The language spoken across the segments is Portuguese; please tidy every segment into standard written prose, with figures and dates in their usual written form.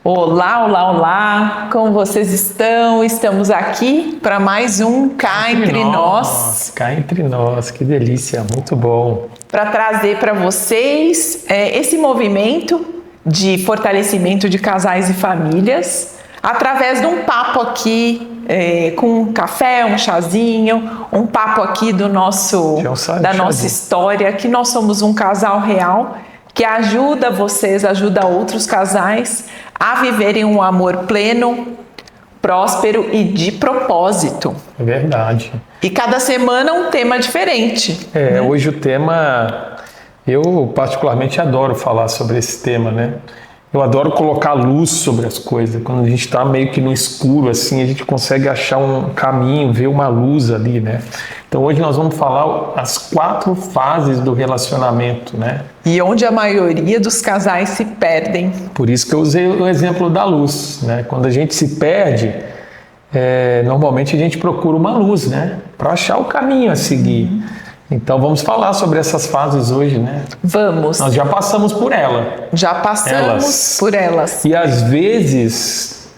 Olá, olá, olá! Como vocês estão? Estamos aqui para mais um Cá Entre Nós. Cá Entre Nós, que delícia, muito bom. Para trazer para vocês esse movimento de fortalecimento de casais e famílias, através de um papo aqui com um café, um chazinho, um papo aqui da nossa história, que nós somos um casal real que ajuda vocês, ajuda outros casais a viverem um amor pleno, próspero e de propósito. É verdade. E cada semana um tema diferente. Hoje o tema, eu particularmente adoro falar sobre esse tema, né? Eu adoro colocar luz sobre as coisas. Quando a gente está meio que no escuro, assim, a gente consegue achar um caminho, ver uma luz ali, né? Então hoje nós vamos falar as 4 fases do relacionamento, né? E onde a maioria dos casais se perdem. Por isso que eu usei o exemplo da luz, né? Quando a gente se perde, normalmente a gente procura uma luz, né? Para achar o caminho a seguir. Então vamos falar sobre essas fases hoje, né? Vamos. Nós já passamos por ela. Já passamos por elas. E às vezes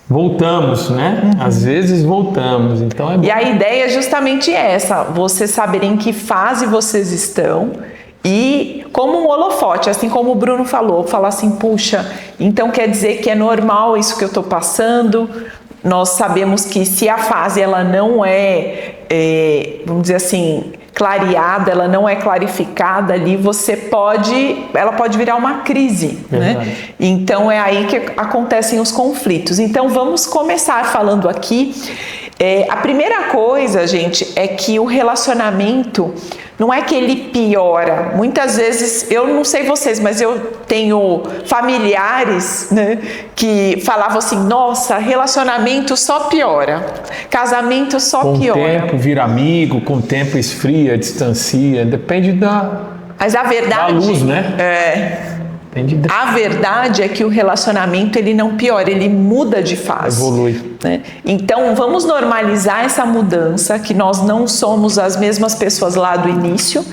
voltamos, né? Às vezes voltamos. Então é bom. E a ideia é justamente essa: vocês saberem em que fase vocês estão e como um holofote, assim como o Bruno falou, falar assim, puxa, então quer dizer que é normal isso que eu estou passando. Nós sabemos que se a fase ela não vamos dizer assim, clareada, ela não é clarificada ali, ela pode virar uma crise, né? Então é aí que acontecem os conflitos. Então vamos começar falando aqui. A primeira coisa, gente, é que o relacionamento não é que ele piora. Muitas vezes, eu não sei vocês, mas eu tenho familiares, né, que falavam assim, nossa, relacionamento só piora, casamento só piora. Com o tempo vira amigo, com o tempo esfria, distancia, depende Mas a verdade, da luz, né? A verdade é que o relacionamento ele não piora, ele muda de fase. Evolui. Né? Então vamos normalizar essa mudança, que nós não somos as mesmas pessoas lá do início,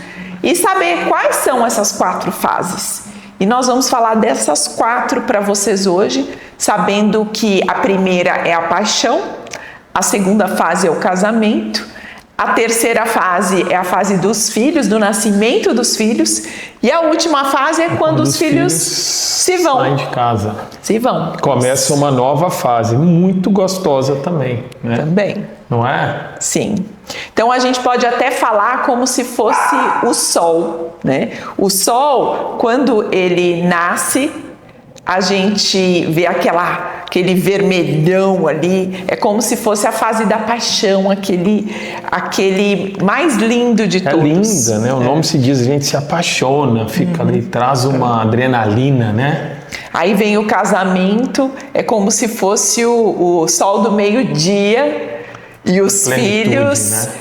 e saber quais são essas 4 fases. E nós vamos falar dessas 4 para vocês hoje, sabendo que a primeira é a paixão, a segunda fase é o casamento, a terceira fase é a fase dos filhos, do nascimento dos filhos. E a última fase é quando os filhos se vão. Saem de casa. Se vão. Começa uma nova fase, muito gostosa também, né? Também. Não é? Sim. Então a gente pode até falar como se fosse o sol, né? O sol, quando ele nasce, a gente vê aquele vermelhão ali, é como se fosse a fase da paixão, aquele mais lindo de todos. É linda, né? O nome se diz, a gente se apaixona, fica ali, traz uma adrenalina, né? Aí vem o casamento, é como se fosse o sol do meio-dia e os filhos, né?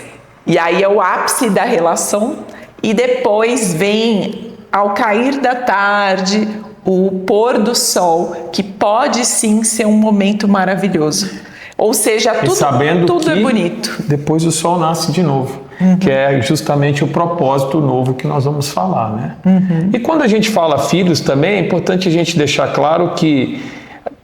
E aí é o ápice da relação, e depois vem, ao cair da tarde, o pôr do sol, que pode sim ser um momento maravilhoso. Ou seja, tudo é bonito. Depois o sol nasce de novo, que é justamente o propósito novo que nós vamos falar, né? E quando a gente fala filhos também, é importante a gente deixar claro que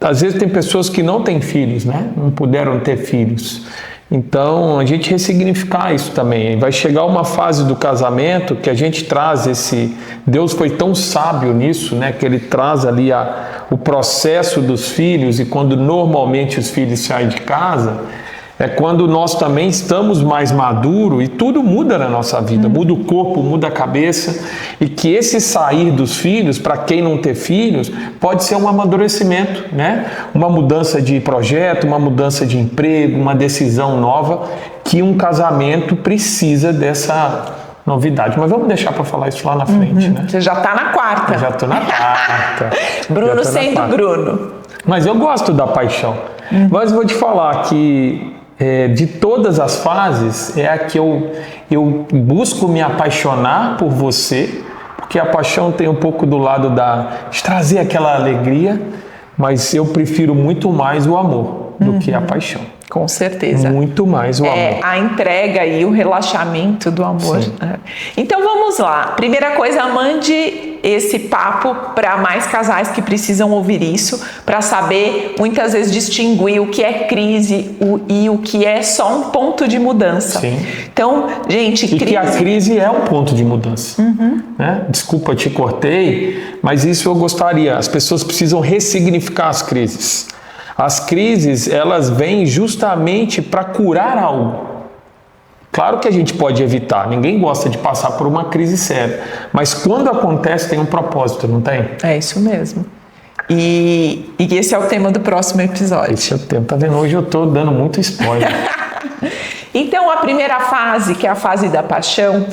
às vezes tem pessoas que não têm filhos, né? Não puderam ter filhos. Então, a gente ressignificar isso também. Vai chegar uma fase do casamento que a gente traz Deus foi tão sábio nisso, né? Que Ele traz ali o processo dos filhos, e quando normalmente os filhos saem de casa, é quando nós também estamos mais maduros e tudo muda na nossa vida. Muda o corpo, muda a cabeça, e que esse sair dos filhos, para quem não ter filhos, pode ser um amadurecimento, né? Uma mudança de projeto, uma mudança de emprego, uma decisão nova, que um casamento precisa dessa novidade. Mas vamos deixar para falar isso lá na frente, né? Você já está na 4ª. Já estou na 4ª. Bruno sendo Bruno. Mas eu gosto da paixão. Mas vou te falar que de todas as fases, é a que eu busco me apaixonar por você, porque a paixão tem um pouco do lado de trazer aquela alegria, mas eu prefiro muito mais o amor do que a paixão. Com certeza. Muito mais o amor. A entrega e o relaxamento do amor. Então vamos lá. Primeira coisa, mande esse papo para mais casais que precisam ouvir isso, para saber muitas vezes distinguir o que é crise e o que é só um ponto de mudança. Sim. Então, gente, e que a crise é um ponto de mudança. Né? Desculpa, te cortei, mas isso eu gostaria. As pessoas precisam ressignificar as crises. As crises, elas vêm justamente para curar algo. Claro que a gente pode evitar, ninguém gosta de passar por uma crise séria, mas quando acontece tem um propósito, não tem? É isso mesmo. E esse é o tema do próximo episódio. Esse é o tema, tá vendo? Hoje eu tô dando muito spoiler. Então, a primeira fase, que é a fase da paixão,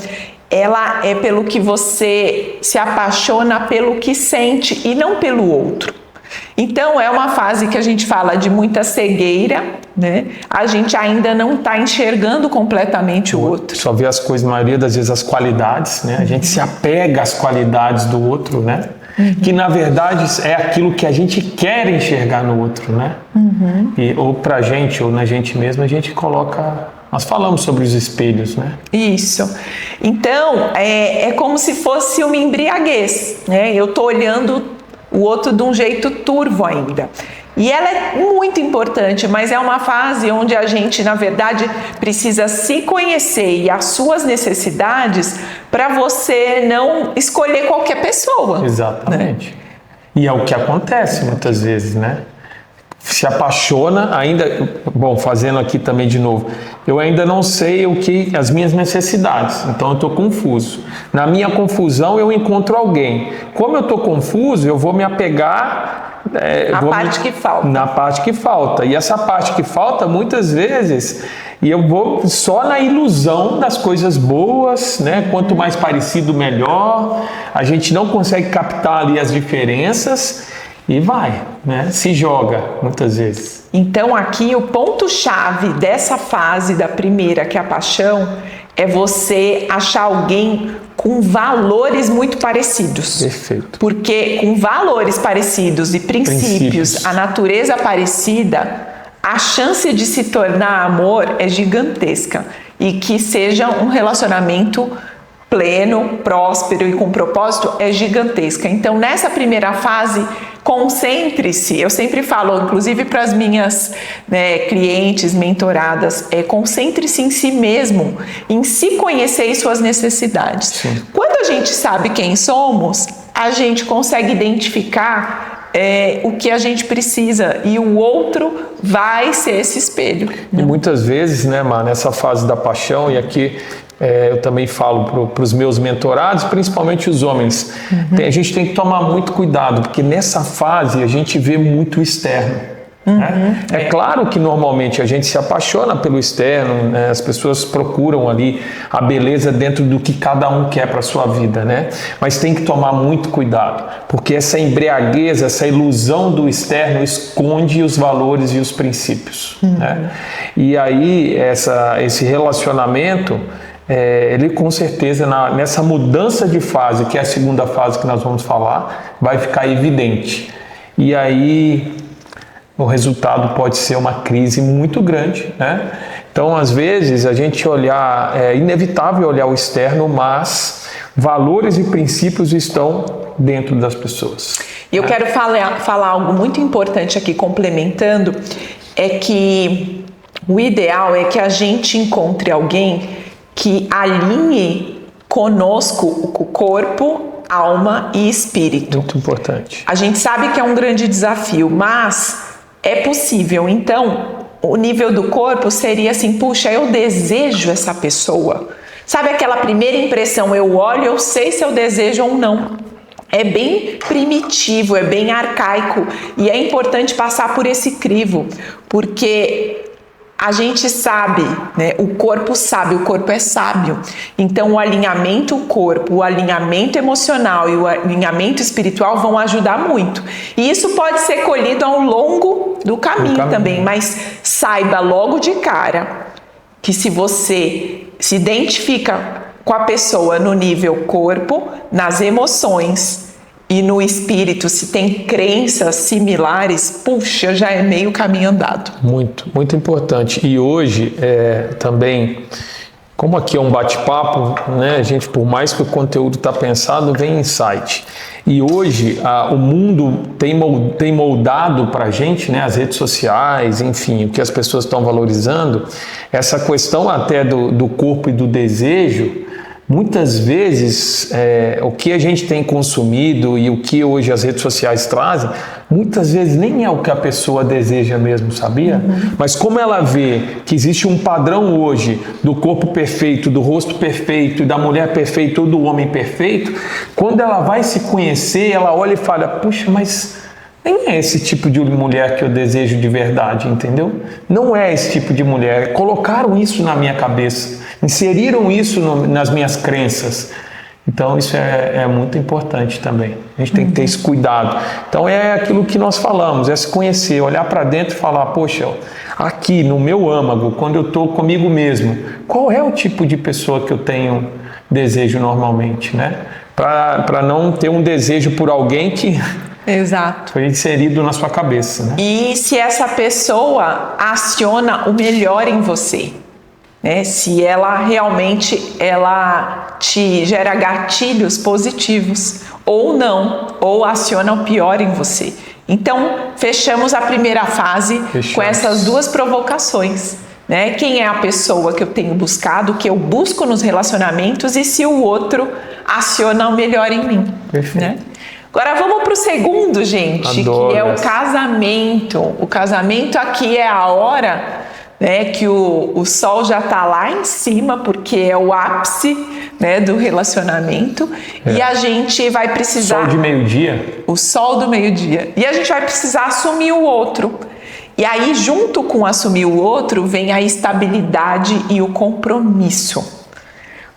ela é pelo que você se apaixona pelo que sente e não pelo outro. Então, é uma fase que a gente fala de muita cegueira, né? A gente ainda não está enxergando completamente o outro. Só vê as coisas, na maioria das vezes, as qualidades, né? A gente se apega às qualidades do outro, né? Que, na verdade, é aquilo que a gente quer enxergar no outro, né? Ou pra gente, ou na gente mesmo, a gente coloca... Nós falamos sobre os espelhos, né? Isso. Então, é como se fosse uma embriaguez, né? Eu tô olhando o outro de um jeito turvo ainda. E ela é muito importante, mas é uma fase onde a gente, na verdade, precisa se conhecer e as suas necessidades para você não escolher qualquer pessoa. Exatamente. Né? E é o que acontece muitas vezes, né? Se apaixona ainda... Bom, fazendo aqui também de novo. Eu ainda não sei as minhas necessidades, então eu estou confuso. Na minha confusão eu encontro alguém. Como eu estou confuso, eu vou me apegar... que falta. Na parte que falta. E essa parte que falta, muitas vezes... E eu vou só na ilusão das coisas boas, né? Quanto mais parecido, melhor. A gente não consegue captar ali as diferenças... E vai, né? Se joga, muitas vezes. Então, aqui, o ponto-chave dessa fase da primeira, que é a paixão, é você achar alguém com valores muito parecidos. Perfeito. Porque com valores parecidos e princípios, a natureza parecida, a chance de se tornar amor é gigantesca. E que seja um relacionamento pleno, próspero e com propósito é gigantesca. Então, nessa primeira fase, concentre-se. Eu sempre falo, inclusive para as minhas clientes, mentoradas, concentre-se em si mesmo, em se conhecer e suas necessidades. Sim. Quando a gente sabe quem somos, a gente consegue identificar o que a gente precisa e o outro vai ser esse espelho. E muitas vezes, né, Mar, nessa fase da paixão, e aqui eu também falo para os meus mentorados, principalmente os homens, a gente tem que tomar muito cuidado, porque nessa fase a gente vê muito o externo. Né? É claro que normalmente a gente se apaixona pelo externo, né? As pessoas procuram ali a beleza dentro do que cada um quer para a sua vida, né? Mas tem que tomar muito cuidado, porque essa embriaguez, essa ilusão do externo esconde os valores e os princípios. Né? E aí esse relacionamento, ele com certeza nessa mudança de fase, que é a segunda fase que nós vamos falar, vai ficar evidente. E aí o resultado pode ser uma crise muito grande, né? Então, às vezes, a gente é inevitável olhar o externo, mas valores e princípios estão dentro das pessoas. E eu quero falar algo muito importante aqui, complementando, é que o ideal é que a gente encontre alguém que alinhe conosco o corpo, alma e espírito. Muito importante. A gente sabe que é um grande desafio, mas é possível. Então, o nível do corpo seria assim, puxa, eu desejo essa pessoa. Sabe aquela primeira impressão, eu olho, eu sei se eu desejo ou não. É bem primitivo, é bem arcaico e é importante passar por esse crivo, porque a gente sabe, né? O corpo sabe, o corpo é sábio. Então, o alinhamento corpo, o alinhamento emocional e o alinhamento espiritual vão ajudar muito. E isso pode ser colhido ao longo do caminho também, mas saiba logo de cara que se você se identifica com a pessoa no nível corpo, nas emoções e no espírito, se tem crenças similares, puxa, já é meio caminho andado. Muito, muito importante. E hoje, também, como aqui é um bate-papo, né, gente, por mais que o conteúdo está pensado, vem insight. E hoje o mundo tem moldado para a gente, né, as redes sociais, enfim, o que as pessoas estão valorizando, essa questão até do corpo e do desejo. Muitas vezes, o que a gente tem consumido e o que hoje as redes sociais trazem, muitas vezes nem é o que a pessoa deseja mesmo, sabia? Uhum. Mas como ela vê que existe um padrão hoje do corpo perfeito, do rosto perfeito, da mulher perfeita ou do homem perfeito, quando ela vai se conhecer, ela olha e fala, puxa, mas nem é esse tipo de mulher que eu desejo de verdade, entendeu? Não é esse tipo de mulher. Colocaram isso na minha cabeça. Inseriram isso nas minhas crenças. Então isso é muito importante também. A gente tem que ter esse cuidado. Então é aquilo que nós falamos, é se conhecer, olhar para dentro e falar, poxa, aqui no meu âmago, quando eu estou comigo mesmo, qual é o tipo de pessoa que eu tenho desejo normalmente, né? Para não ter um desejo por alguém que exato, foi inserido na sua cabeça, né? E se essa pessoa aciona o melhor em você, né? Se ela realmente te gera gatilhos positivos ou não, ou aciona o pior em você. Então, fechamos a primeira fase com essas duas provocações, né? Quem é a pessoa que eu tenho buscado, que eu busco nos relacionamentos e se o outro aciona o melhor em mim. Perfeito. Né? Agora vamos para o segundo, gente, Adoro que é o essa. casamento. O casamento aqui é a hora, né, que o sol já está lá em cima, porque é o ápice, né, do relacionamento. E a gente vai precisar... Sol de meio-dia? O sol do meio-dia. E a gente vai precisar assumir o outro. E aí, junto com assumir o outro, vem a estabilidade e o compromisso.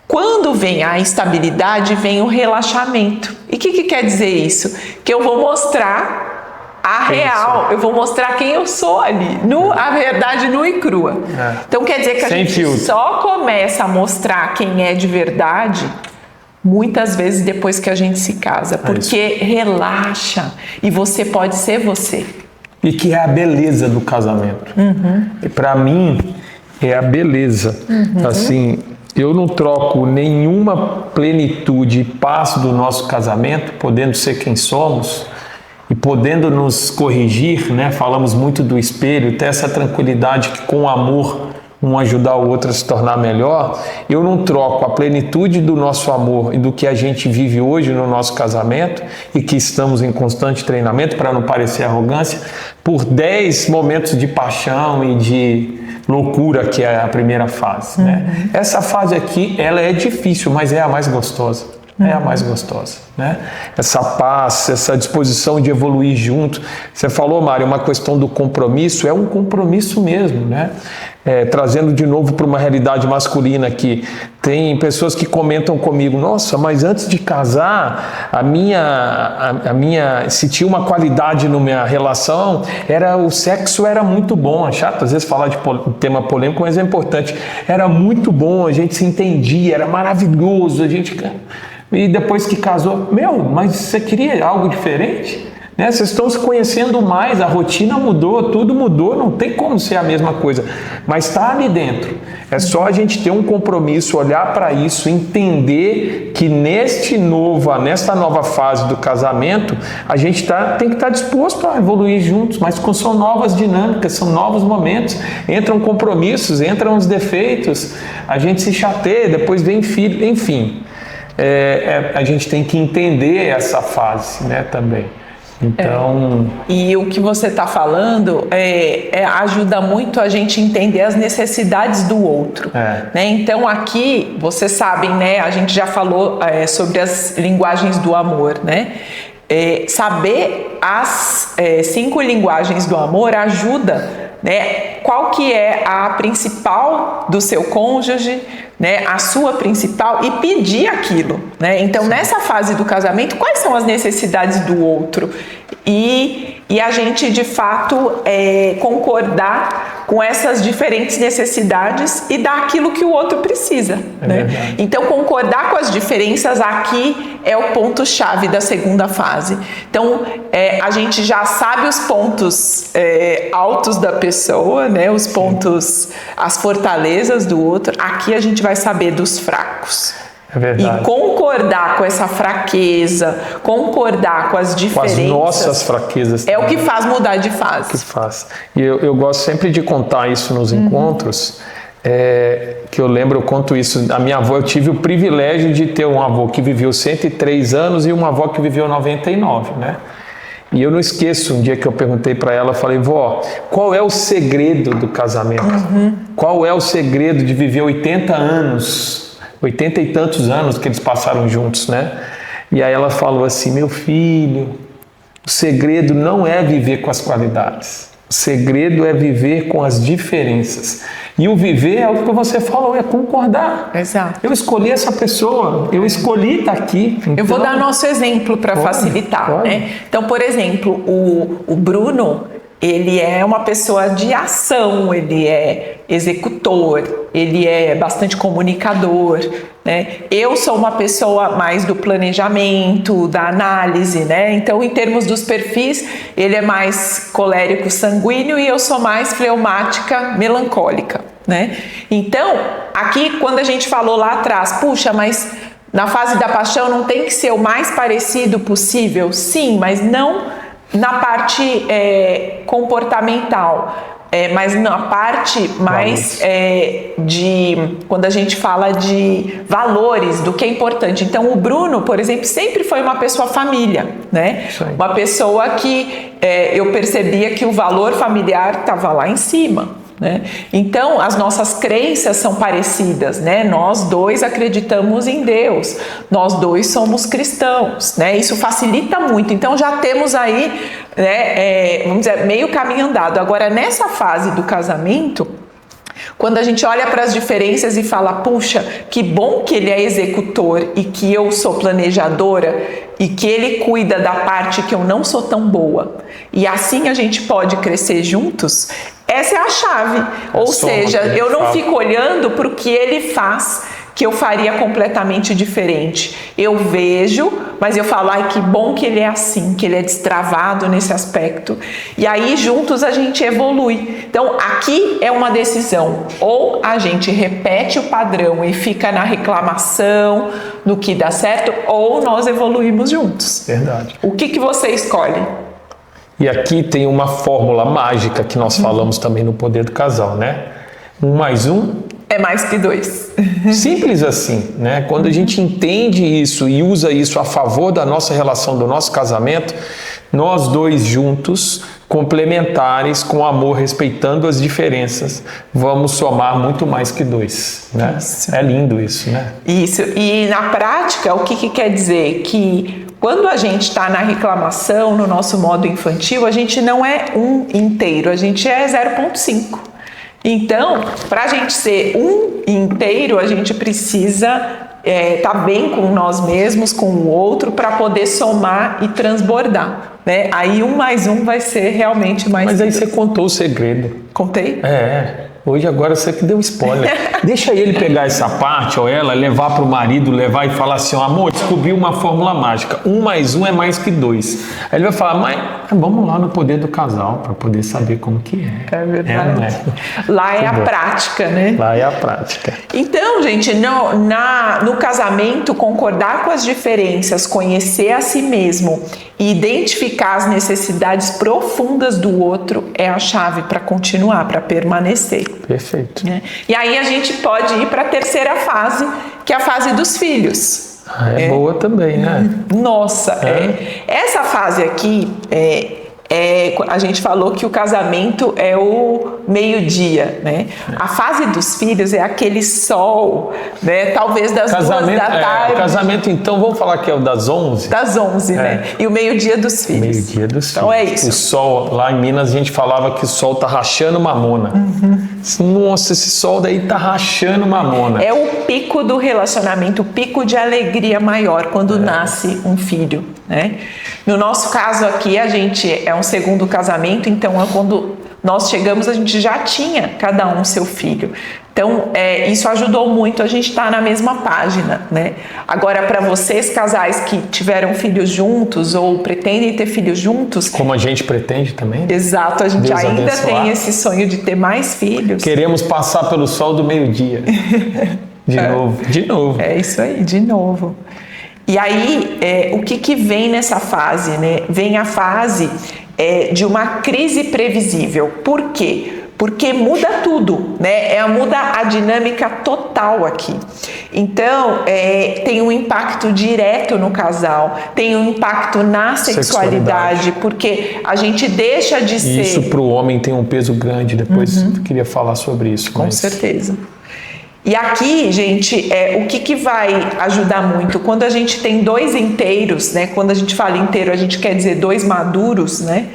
Quando vem a estabilidade, vem o relaxamento. E o que quer dizer isso? Que eu vou mostrar a real, eu vou mostrar quem eu sou ali, a verdade nua e crua. Então quer dizer que a gente só começa a mostrar quem é de verdade muitas vezes depois que a gente se casa, porque relaxa e você pode ser você. E que é a beleza do casamento. E para mim é a beleza. Assim, eu não troco nenhuma plenitude e paz do nosso casamento, podendo ser quem somos e podendo nos corrigir, né? Falamos muito do espelho, ter essa tranquilidade que com o amor um ajudar o outro a se tornar melhor. Eu não troco a plenitude do nosso amor e do que a gente vive hoje no nosso casamento e que estamos em constante treinamento, para não parecer arrogância, por 10 momentos de paixão e de loucura, que é a primeira fase, né? Essa fase aqui, ela é difícil, mas é a mais gostosa. É a mais gostosa, né? Essa paz, essa disposição de evoluir junto. Você falou, Mário, uma questão do compromisso, é um compromisso mesmo, né? Trazendo de novo para uma realidade masculina aqui. Tem pessoas que comentam comigo, nossa, mas antes de casar, a minha se tinha uma qualidade na minha relação, o sexo era muito bom. É chato às vezes falar de tema polêmico, mas é importante. Era muito bom, a gente se entendia, era maravilhoso, a gente... E depois que casou, mas você queria algo diferente? Né? Vocês estão se conhecendo mais, a rotina mudou, tudo mudou, não tem como ser a mesma coisa. Mas está ali dentro. É só a gente ter um compromisso, olhar para isso, entender que nesta nova fase do casamento, a gente tem que estar disposto a evoluir juntos, mas são novas dinâmicas, são novos momentos, entram compromissos, entram os defeitos, a gente se chateia, depois vem filho, enfim. A gente tem que entender essa fase, né, também. Então... E o que você está falando ajuda muito a gente entender as necessidades do outro. Né? Então aqui, vocês sabem, né, a gente já falou sobre as linguagens do amor, né? Saber as 5 linguagens do amor ajuda, né? Qual que é a principal do seu cônjuge, né? A sua principal, e pedir aquilo, né? Então, nessa fase do casamento, quais são as necessidades do outro? E a gente, de fato, concordar com essas diferentes necessidades e dar aquilo que o outro precisa, né? Então, concordar com as diferenças aqui é o ponto-chave da segunda fase. Então, a gente já sabe os pontos altos da pessoa, né? Os pontos, as fortalezas do outro. Aqui a gente vai saber dos fracos. É verdade. E concordar com essa fraqueza, concordar com as diferenças. Com as nossas fraquezas. É o que faz mudar de fase. Que faz. E eu gosto sempre de contar isso nos encontros, que eu lembro, eu conto isso. A minha avó, eu tive o privilégio de ter um avô que viveu 103 anos e uma avó que viveu 99, né? E eu não esqueço, um dia que eu perguntei para ela, eu falei, vó, qual é o segredo do casamento? Qual é o segredo de viver 80 anos, 80 e tantos anos que eles passaram juntos, né? E aí ela falou assim, meu filho, o segredo não é viver com as qualidades, o segredo é viver com as diferenças. E o viver é o que você falou, é concordar. Exato. Eu escolhi essa pessoa, eu escolhi estar aqui. Então, eu vou dar nosso exemplo para facilitar. Né? Então, por exemplo, o Bruno, ele é uma pessoa de ação, ele é executor, ele é bastante comunicador, né? Eu sou uma pessoa mais do planejamento, da análise, né? Então, em termos dos perfis, ele é mais colérico sanguíneo e eu sou mais fleumática melancólica, né? Então, aqui quando a gente falou lá atrás, puxa, mas na fase da paixão não tem que ser o mais parecido possível? Sim, mas não na parte comportamental, mas na parte mais de quando a gente fala de valores, do que é importante. Então o Bruno, por exemplo, sempre foi uma pessoa família, né? Uma pessoa que eu percebia que o valor familiar estava lá em cima. Né? Então as nossas crenças são parecidas, né? Nós dois acreditamos em Deus, nós dois somos cristãos, né? Isso facilita muito, então já temos aí, né, vamos dizer, meio caminho andado. Agora nessa fase do casamento, quando a gente olha para as diferenças e fala, puxa, que bom que ele é executor e que eu sou planejadora e que ele cuida da parte que eu não sou tão boa, e assim a gente pode crescer juntos, essa é a chave. Ou seja, eu não fico olhando para o que ele faz, que eu faria completamente diferente. Eu vejo, mas eu falo, ai, que bom que ele é assim, que ele é destravado nesse aspecto. E aí, juntos, a gente evolui. Então, aqui é uma decisão. Ou a gente repete o padrão e fica na reclamação, no que dá certo, ou nós evoluímos juntos. Verdade. O que você escolhe? E aqui tem uma fórmula mágica que nós falamos também no Poder do Casal, né? 1 mais 1 é mais que 2. Simples assim, né? Quando a gente entende isso e usa isso a favor da nossa relação, do nosso casamento, nós dois juntos, complementares, com amor, respeitando as diferenças, vamos somar muito mais que 2, né? Isso. É lindo isso, né? Isso. E na prática, o que quer dizer? Que quando a gente está na reclamação, no nosso modo infantil, a gente não é um inteiro, a gente é 0,5. Então, para a gente ser um inteiro, a gente precisa estar bem com nós mesmos, com o outro, para poder somar e transbordar, né? Aí 1 mais 1 vai ser realmente mais. Mas aí você contou o segredo. Contei? Hoje agora você que deu spoiler. Deixa ele pegar essa parte, ou ela, levar para o marido, levar e falar assim, amor, descobri uma fórmula mágica. 1 mais 1 é mais que 2. Aí ele vai falar, mas vamos lá no Poder do Casal, para poder saber como que é. É verdade. Lá é a prática, né? Lá é a prática. Então, gente, no casamento, concordar com as diferenças, conhecer a si mesmo e identificar as necessidades profundas do outro é a chave para continuar, para permanecer. Perfeito. Né? E aí a gente pode ir para a terceira fase, que é a fase dos filhos. Boa também, né? Nossa, essa fase aqui a gente falou que o casamento é o meio-dia, né? A fase dos filhos é aquele sol, né? Talvez das 2 da tarde. O casamento, então, vamos falar que é o das 11? Das 11, né? E o meio-dia dos filhos. Meio-dia dos filhos. Então é isso. O sol, lá em Minas, a gente falava que o sol tá rachando mamona. Nossa, esse sol daí tá rachando mamona. É o pico do relacionamento, o pico de alegria maior quando nasce um filho, né? No nosso caso aqui, a gente é um segundo casamento, então quando nós chegamos, a gente já tinha cada um seu filho. Então, isso ajudou muito a gente estar na mesma página, né? Agora, para vocês, casais que tiveram filhos juntos ou pretendem ter filhos juntos... Como a gente pretende também. Exato, a gente Deus ainda abençoar. tem esse sonho de ter mais filhos. Queremos passar pelo sol do meio-dia. De novo. É isso aí, de novo. E aí, o que vem nessa fase, né? Vem a fase de uma crise previsível. Por quê? Porque muda tudo, né? Muda a dinâmica total aqui. Então, tem um impacto direto no casal, tem um impacto na sexualidade, porque a gente deixa de ser... Isso para o homem tem um peso grande, depois eu queria falar sobre isso. Com certeza. E aqui, gente, o que vai ajudar muito? Quando a gente tem dois inteiros, né? Quando a gente fala inteiro, a gente quer dizer dois maduros, né?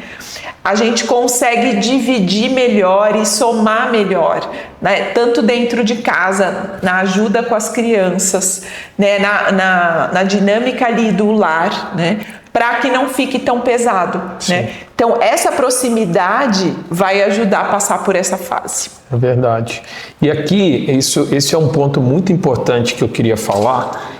A gente consegue dividir melhor e somar melhor, né? Tanto dentro de casa, na ajuda com as crianças, né? na dinâmica ali do lar, né? Para que não fique tão pesado, né? Então, essa proximidade vai ajudar a passar por essa fase. É verdade. E aqui, esse é um ponto muito importante que eu queria falar.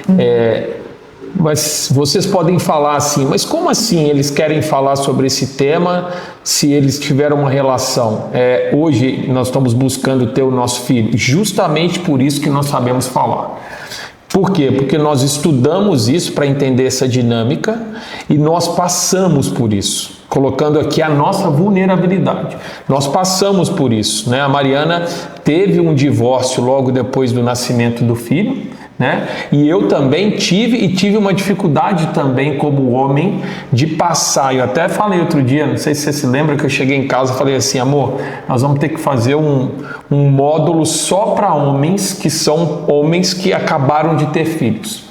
Mas vocês podem falar assim, mas como assim eles querem falar sobre esse tema se eles tiveram uma relação? Hoje nós estamos buscando ter o nosso filho, justamente por isso que nós sabemos falar. Por quê? Porque nós estudamos isso para entender essa dinâmica e nós passamos por isso, colocando aqui a nossa vulnerabilidade. Nós passamos por isso, né? A Mariana teve um divórcio logo depois do nascimento do filho, né? E eu também tive uma dificuldade também como homem de passar. Eu até falei outro dia, não sei se você se lembra, que eu cheguei em casa e falei assim, amor, nós vamos ter que fazer um módulo só para homens que são homens que acabaram de ter filhos.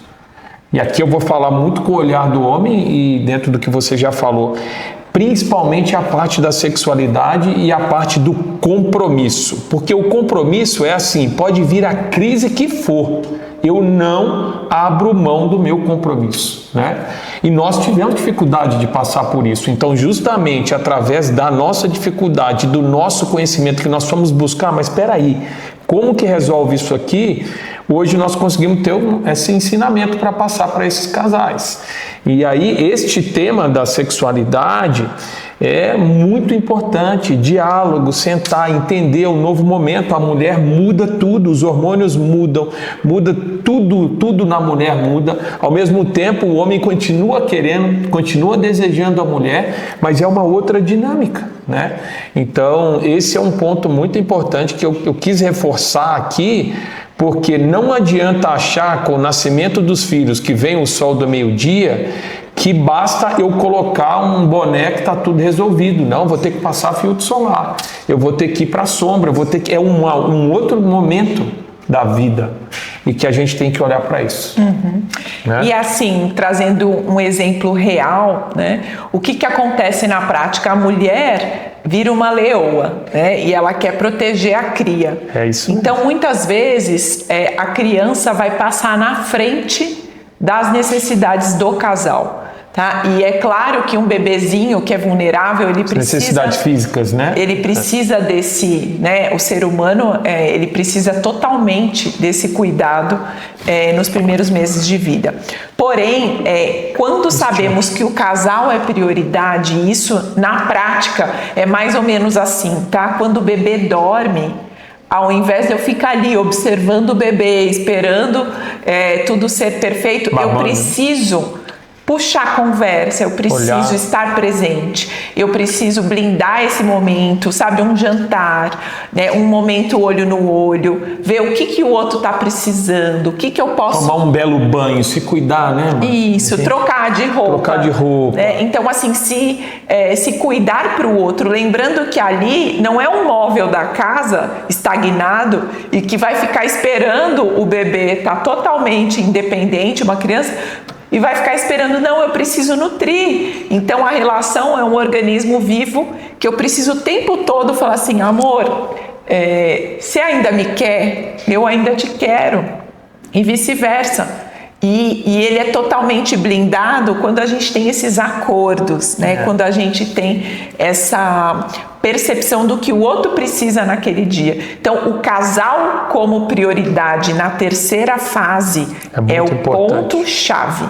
E aqui eu vou falar muito com o olhar do homem e dentro do que você já falou, principalmente a parte da sexualidade e a parte do compromisso. Porque o compromisso é assim, pode vir a crise que for, eu não abro mão do meu compromisso, né? E nós tivemos dificuldade de passar por isso. Então, justamente através da nossa dificuldade, do nosso conhecimento que nós fomos buscar, mas espera aí, como que resolve isso aqui? Hoje nós conseguimos ter esse ensinamento para passar para esses casais. E aí, este tema da sexualidade é muito importante, diálogo, sentar, entender o novo momento, a mulher muda tudo, os hormônios mudam, muda tudo na mulher muda, ao mesmo tempo o homem continua querendo, continua desejando a mulher, mas é uma outra dinâmica, né? Então esse é um ponto muito importante que eu quis reforçar aqui, porque não adianta achar com o nascimento dos filhos que vem o sol do meio-dia que basta eu colocar um boné que está tudo resolvido. Não, vou ter que passar filtro solar, eu vou ter que ir para a sombra, é um outro momento da vida e que a gente tem que olhar para isso. Né? E assim, trazendo um exemplo real, né? O que acontece na prática? A mulher vira uma leoa, né? E ela quer proteger a cria. É isso. Então, muitas vezes, a criança vai passar na frente das necessidades do casal. Tá? E é claro que um bebezinho que é vulnerável, ele precisa... necessidades físicas, né? Ele precisa desse, né? O ser humano, ele precisa totalmente desse cuidado nos primeiros meses de vida. Porém, quando sabemos que o casal é prioridade, isso na prática é mais ou menos assim, tá? Quando o bebê dorme, ao invés de eu ficar ali observando o bebê, esperando tudo ser perfeito, eu preciso puxar conversa, eu preciso estar presente, eu preciso blindar esse momento, sabe, um jantar, né, um momento olho no olho, ver o que o outro está precisando, o que eu posso... Tomar um belo banho, se cuidar, né, mano? Isso, trocar de roupa. Trocar de roupa. Né? Então, assim, se cuidar para o outro, lembrando que ali não é um móvel da casa estagnado e que vai ficar esperando o bebê estar totalmente independente, uma criança... E vai ficar esperando, não, eu preciso nutrir. Então a relação é um organismo vivo que eu preciso o tempo todo falar assim, amor, você ainda me quer? Eu ainda te quero. E vice-versa. E ele é totalmente blindado quando a gente tem esses acordos, né? Quando a gente tem essa percepção do que o outro precisa naquele dia. Então, o casal como prioridade na terceira fase é o ponto-chave.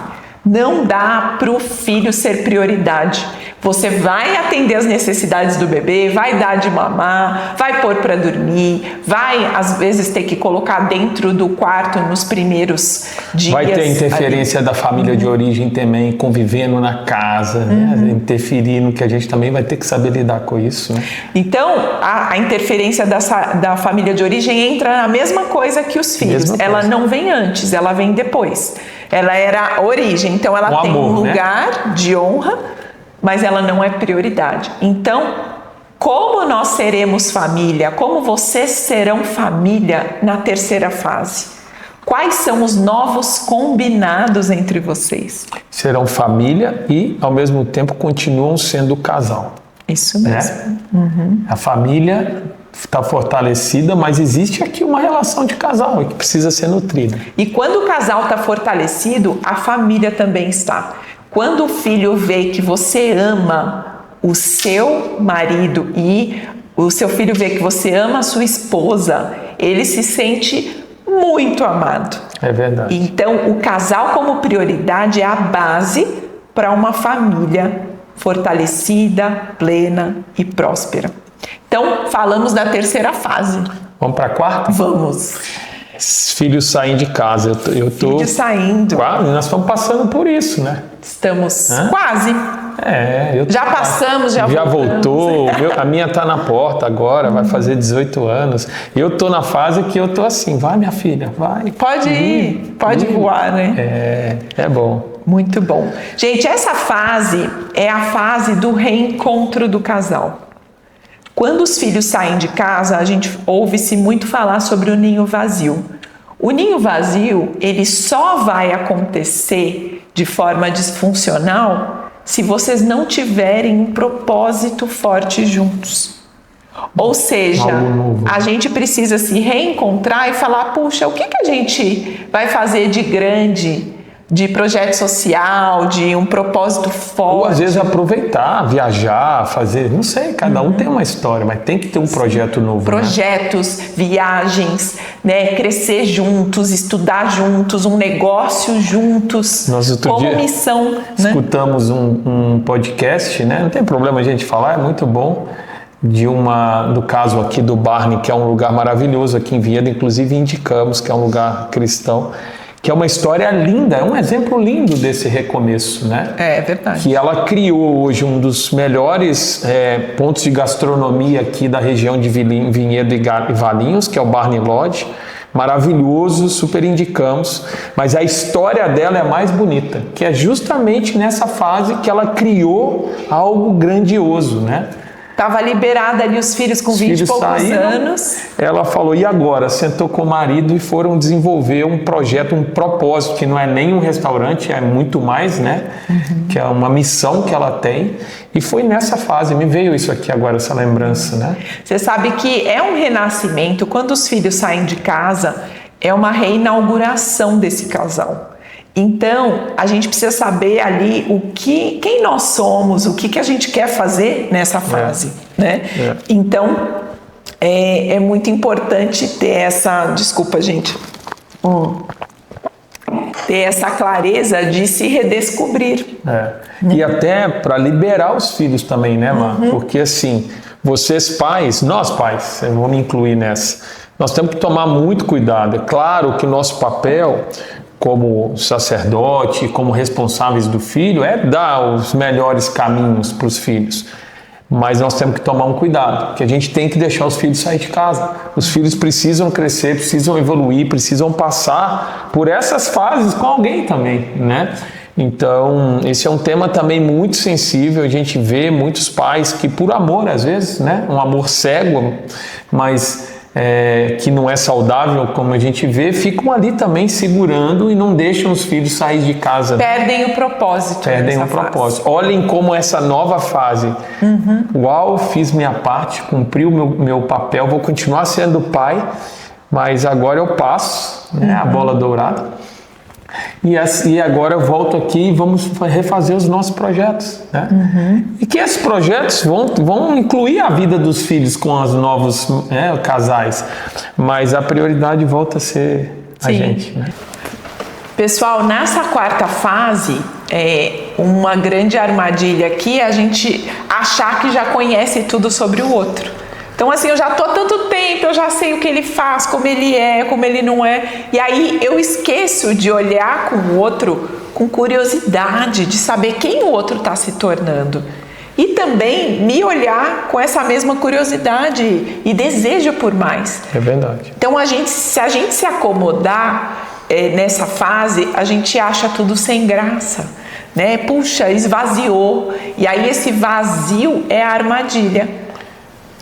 Não dá para o filho ser prioridade. Você vai atender as necessidades do bebê, vai dar de mamar, vai pôr para dormir, vai às vezes ter que colocar dentro do quarto nos primeiros dias. Vai ter interferência da família de origem também, convivendo na casa, né? Interferir no que a gente também vai ter que saber lidar com isso. Né? Então, a interferência da família de origem entra na mesma coisa que os filhos. Ela não vem antes, ela vem depois. Ela era a origem, então ela tem um lugar de honra, mas ela não é prioridade. Então, como nós seremos família, como vocês serão família na terceira fase? Quais são os novos combinados entre vocês? Serão família e, ao mesmo tempo, continuam sendo casal. Isso mesmo. Né? A família está fortalecida, mas existe aqui uma relação de casal que precisa ser nutrida. E quando o casal está fortalecido, a família também está. Quando o filho vê que você ama o seu marido e o seu filho vê que você ama a sua esposa, ele se sente muito amado. É verdade. Então, o casal como prioridade é a base para uma família fortalecida, plena e próspera. Então, falamos da terceira fase. Vamos para a quarta? Vamos. Filhos saem de casa. Eu tô Filhos saindo. Quase, nós estamos passando por isso, né? Estamos quase. Já passamos, já voltou. A minha tá na porta agora, vai fazer 18 anos. Eu tô na fase que eu tô assim, vai minha filha, vai. Pode ir, pode voar, né? É bom. Muito bom. Gente, essa fase é a fase do reencontro do casal. Quando os filhos saem de casa, a gente ouve-se muito falar sobre o ninho vazio. O ninho vazio, ele só vai acontecer de forma disfuncional se vocês não tiverem um propósito forte juntos. Ou seja, a gente precisa se reencontrar e falar, puxa, o que a gente vai fazer de grande, de projeto social, de um propósito forte? Ou às vezes aproveitar, viajar, fazer, não sei, cada um tem uma história, mas tem que ter um projeto novo. Projetos, viagens, né? Crescer juntos, estudar juntos, um negócio juntos, Nós outro como dia missão. Escutamos um podcast, né? Não tem problema a gente falar, é muito bom, do caso aqui do Barney, que é um lugar maravilhoso aqui em Vinhedo, inclusive indicamos que é um lugar cristão, que é uma história linda, é um exemplo lindo desse recomeço, né? É verdade. Que ela criou hoje um dos melhores pontos de gastronomia aqui da região de Vinhedo e Valinhos, que é o Barney Lodge. Maravilhoso, super indicamos. Mas a história dela é mais bonita, que é justamente nessa fase que ela criou algo grandioso, né? Estava liberada ali os filhos com 20 e poucos anos. Ela falou, e agora? Sentou com o marido e foram desenvolver um projeto, um propósito, que não é nem um restaurante, é muito mais, né? Que é uma missão que ela tem. E foi nessa fase, me veio isso aqui agora, essa lembrança, né? Você sabe que é um renascimento, quando os filhos saem de casa, é uma reinauguração desse casal. Então, a gente precisa saber ali quem nós somos, o que a gente quer fazer nessa fase, né? Então, é muito importante ter essa... Desculpa, gente. Ter essa clareza de se redescobrir. E até para liberar os filhos também, né, Mar? Porque assim, vocês pais, nós pais, eu vou me incluir nessa, nós temos que tomar muito cuidado. É claro que o nosso papel como sacerdote, como responsáveis do filho, é dar os melhores caminhos para os filhos. Mas nós temos que tomar um cuidado, que a gente tem que deixar os filhos sair de casa. Os filhos precisam crescer, precisam evoluir, precisam passar por essas fases com alguém também, né? Então, esse é um tema também muito sensível. A gente vê muitos pais que, por amor, às vezes, né? Um amor cego, mas que não é saudável, como a gente vê, ficam ali também segurando e não deixam os filhos sair de casa. Perdem o propósito. Perdem o propósito. Olhem como essa nova fase. Uau, fiz minha parte, cumpri o meu papel, vou continuar sendo pai, mas agora eu passo, né, a bola dourada. E agora eu volto aqui e vamos refazer os nossos projetos, né? E que esses projetos vão incluir a vida dos filhos com os novos casais, mas a prioridade volta a ser a gente, né? Pessoal, nessa quarta fase, uma grande armadilha aqui é a gente achar que já conhece tudo sobre o outro. Então, assim, eu já tô há tanto tempo, eu já sei o que ele faz, como ele é, como ele não é. E aí eu esqueço de olhar com o outro com curiosidade, de saber quem o outro está se tornando. E também me olhar com essa mesma curiosidade e desejo por mais. É verdade. Então, se a gente se acomodar nessa fase, a gente acha tudo sem graça, né? Puxa, esvaziou. E aí esse vazio é a armadilha.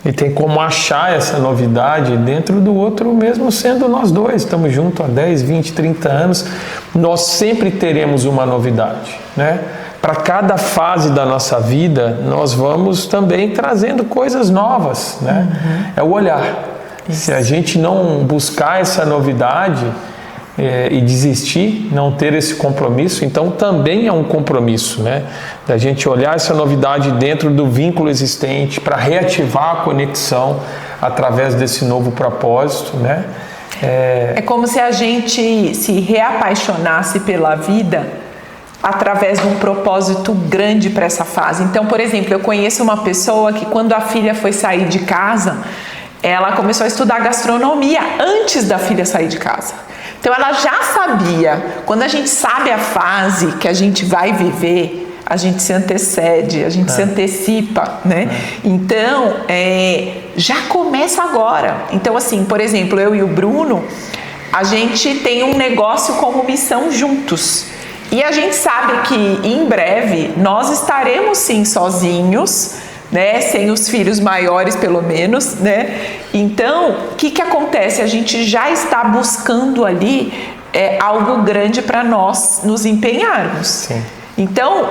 E tem como achar essa novidade dentro do outro, mesmo sendo nós dois. Estamos juntos há 10, 20, 30 anos. Nós sempre teremos uma novidade, né? Para cada fase da nossa vida, nós vamos também trazendo coisas novas, né? É o olhar. Isso. Se a gente não buscar essa novidade e desistir, não ter esse compromisso, então também é um compromisso, né? Da gente olhar essa novidade dentro do vínculo existente para reativar a conexão através desse novo propósito, né? É como se a gente se reapaixonasse pela vida através de um propósito grande para essa fase. Então, por exemplo, eu conheço uma pessoa que quando a filha foi sair de casa, ela começou a estudar gastronomia antes da filha sair de casa. Então ela já sabia, quando a gente sabe a fase que a gente vai viver, a gente se antecede, a gente se antecipa, né? Então, já começa agora. Então, assim, por exemplo, eu e o Bruno, a gente tem um negócio como missão juntos. E a gente sabe que em breve nós estaremos sim sozinhos, né, sem os filhos maiores pelo menos, né? Então, o que acontece? A gente já está buscando ali algo grande para nós nos empenharmos. Sim. Então,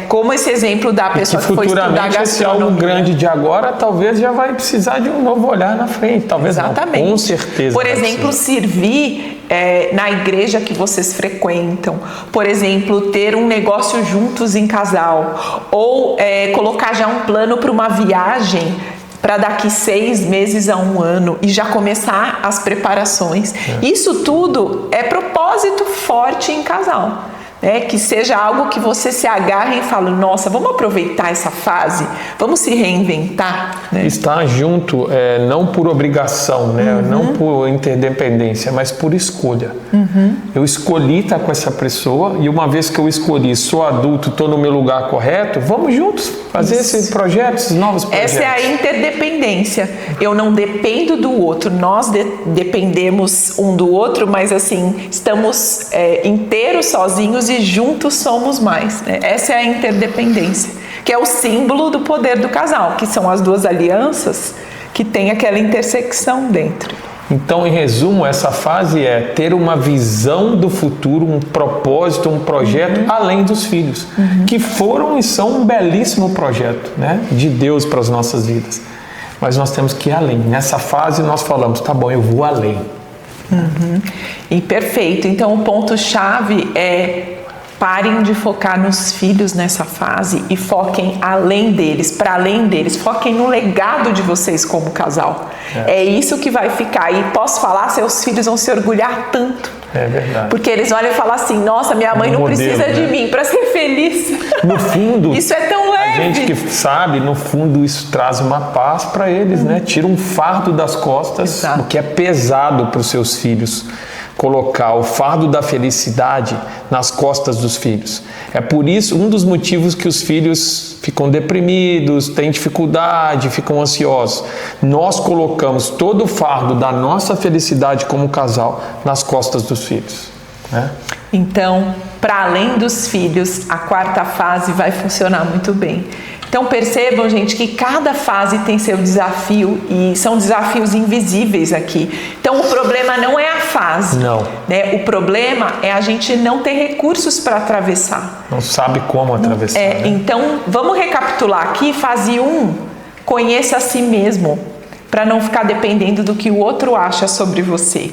como esse exemplo da pessoa que foi estudar gastronomia. Esse algo grande de agora talvez já vai precisar de um novo olhar na frente, talvez. Exatamente. Não, com certeza. Por exemplo, servir na igreja que vocês frequentam, por exemplo, ter um negócio juntos em casal, ou colocar já um plano para uma viagem para daqui 6 meses a 1 ano e já começar as preparações. Isso tudo é propósito forte em casal. Que seja algo que você se agarre e fale, nossa, vamos aproveitar essa fase, vamos se reinventar. Né? Estar junto, não por obrigação, né? Não por interdependência, mas por escolha. Eu escolhi estar com essa pessoa e uma vez que eu escolhi, sou adulto, estou no meu lugar correto, vamos juntos fazer esse projeto, esses novos projetos. Essa é a interdependência. Eu não dependo do outro, nós dependemos um do outro, mas assim, estamos inteiros sozinhos e juntos somos mais, né? Essa é a interdependência, que é o símbolo do poder do casal, que são as duas alianças que tem aquela intersecção dentro. Então, em resumo, essa fase é ter uma visão do futuro, um propósito, um projeto além dos filhos, que foram e são um belíssimo projeto, né, de Deus para as nossas vidas. Mas nós temos que ir além. Nessa fase nós falamos, tá bom, eu vou além. E perfeito. Então, o ponto-chave é: parem de focar nos filhos nessa fase e foquem além deles, para além deles. Foquem no legado de vocês como casal. É isso que vai ficar. E posso falar, seus filhos vão se orgulhar tanto. É verdade. Porque eles olham e falam assim, nossa, minha mãe não precisa de mim para ser feliz. No fundo, isso é tão leve. A gente que sabe, no fundo, isso traz uma paz para eles, né? Tira um fardo das costas, o que é pesado para os seus filhos. Colocar o fardo da felicidade nas costas dos filhos. É por isso, um dos motivos que os filhos ficam deprimidos, têm dificuldade, ficam ansiosos. Nós colocamos todo o fardo da nossa felicidade como casal nas costas dos filhos. Né? Então, para além dos filhos, a quarta fase vai funcionar muito bem. Então percebam, gente, que cada fase tem seu desafio e são desafios invisíveis aqui. Então o problema não é a fase. Não. Né? O problema é a gente não ter recursos para atravessar. Não sabe como atravessar. Né? Então vamos recapitular aqui. Fase 1, conheça a si mesmo, para não ficar dependendo do que o outro acha sobre você.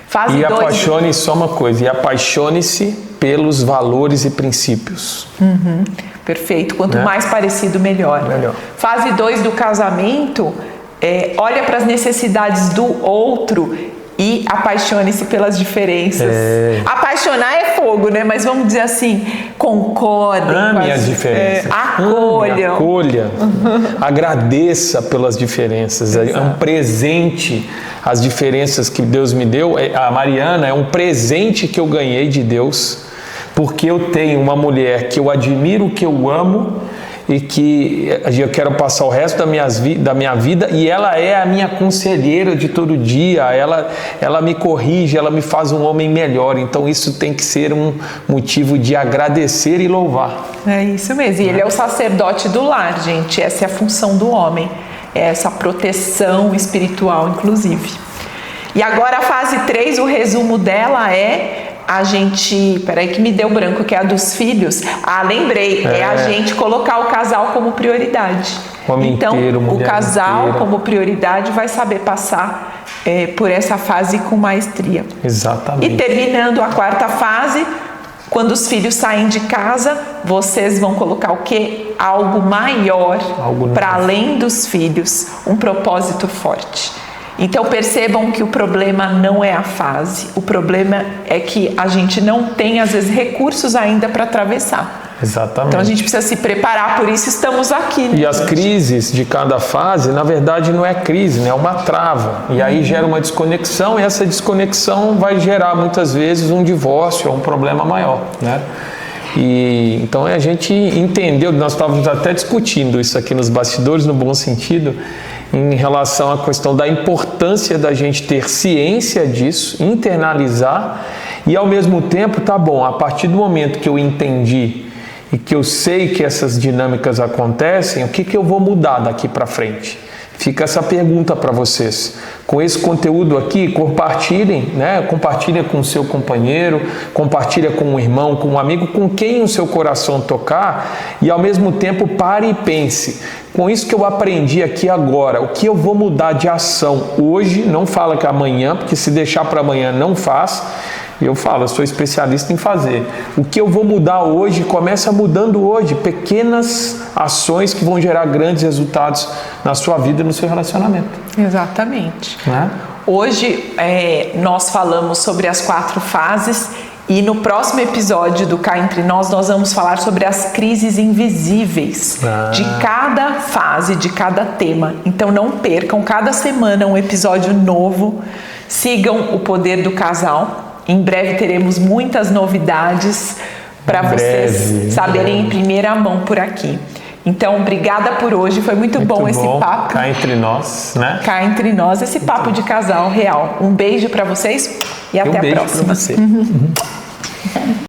Fase 2. Apaixone-se, só uma coisa, e apaixone-se pelos valores e princípios. Perfeito. Quanto mais parecido, melhor. Fase 2 do casamento, olha para as necessidades do outro e apaixone-se pelas diferenças. Apaixonar é fogo, né? Mas vamos dizer assim, concordem. Ame as diferenças. Acolham. Acolha. Agradeça pelas diferenças. Exato. É um presente as diferenças que Deus me deu. A Mariana é um presente que eu ganhei de Deus, porque eu tenho uma mulher que eu admiro, que eu amo, e que eu quero passar o resto da minha vida, e ela é a minha conselheira de todo dia, ela me corrige, ela me faz um homem melhor. Então isso tem que ser um motivo de agradecer e louvar. É isso mesmo, e ele é o sacerdote do lar, gente, essa é a função do homem, é essa proteção espiritual, inclusive. E agora a fase 3, o resumo dela é a gente, peraí que me deu branco, que é a dos filhos. Lembrei, é a gente colocar o casal como prioridade. Homem então, inteiro, mulher o casal inteira, como prioridade vai saber passar por essa fase com maestria. Exatamente. E terminando a 4ª fase, quando os filhos saem de casa, vocês vão colocar o quê? Algo maior para além dos filhos, um propósito forte. Então percebam que o problema não é a fase, o problema é que a gente não tem, às vezes, recursos ainda para atravessar. Exatamente. Então a gente precisa se preparar, por isso estamos aqui. Né, e as crises de cada fase, na verdade, não é crise, né? É uma trava. E aí gera uma desconexão, e essa desconexão vai gerar, muitas vezes, um divórcio ou um problema maior, né? E então a gente entendeu, nós estávamos até discutindo isso aqui nos bastidores, no bom sentido, em relação à questão da importância da gente ter ciência disso, internalizar e ao mesmo tempo, tá bom, a partir do momento que eu entendi e que eu sei que essas dinâmicas acontecem, o que eu vou mudar daqui para frente? Fica essa pergunta para vocês. Com esse conteúdo aqui, compartilhem, né? Compartilhem com o seu companheiro, compartilhem com um irmão, com um amigo, com quem o seu coração tocar, e ao mesmo tempo pare e pense. Com isso que eu aprendi aqui agora, o que eu vou mudar de ação hoje, não fala que amanhã, porque se deixar para amanhã não faz. Eu falo, eu sou especialista em fazer. O que eu vou mudar hoje, começa mudando hoje. Pequenas ações que vão gerar grandes resultados na sua vida e no seu relacionamento. Exatamente. Né? Hoje nós falamos sobre as 4 fases e no próximo episódio do Cá Entre Nós vamos falar sobre as crises invisíveis de cada fase, de cada tema. Então não percam, cada semana um episódio novo. Sigam o Poder do Casal. Em breve teremos muitas novidades para vocês saberem em primeira mão por aqui. Então, obrigada por hoje. Foi muito bom esse papo. Cá entre nós, né? Cá entre nós, esse papo de casal real. Um beijo para vocês e até a próxima. Um beijo para você.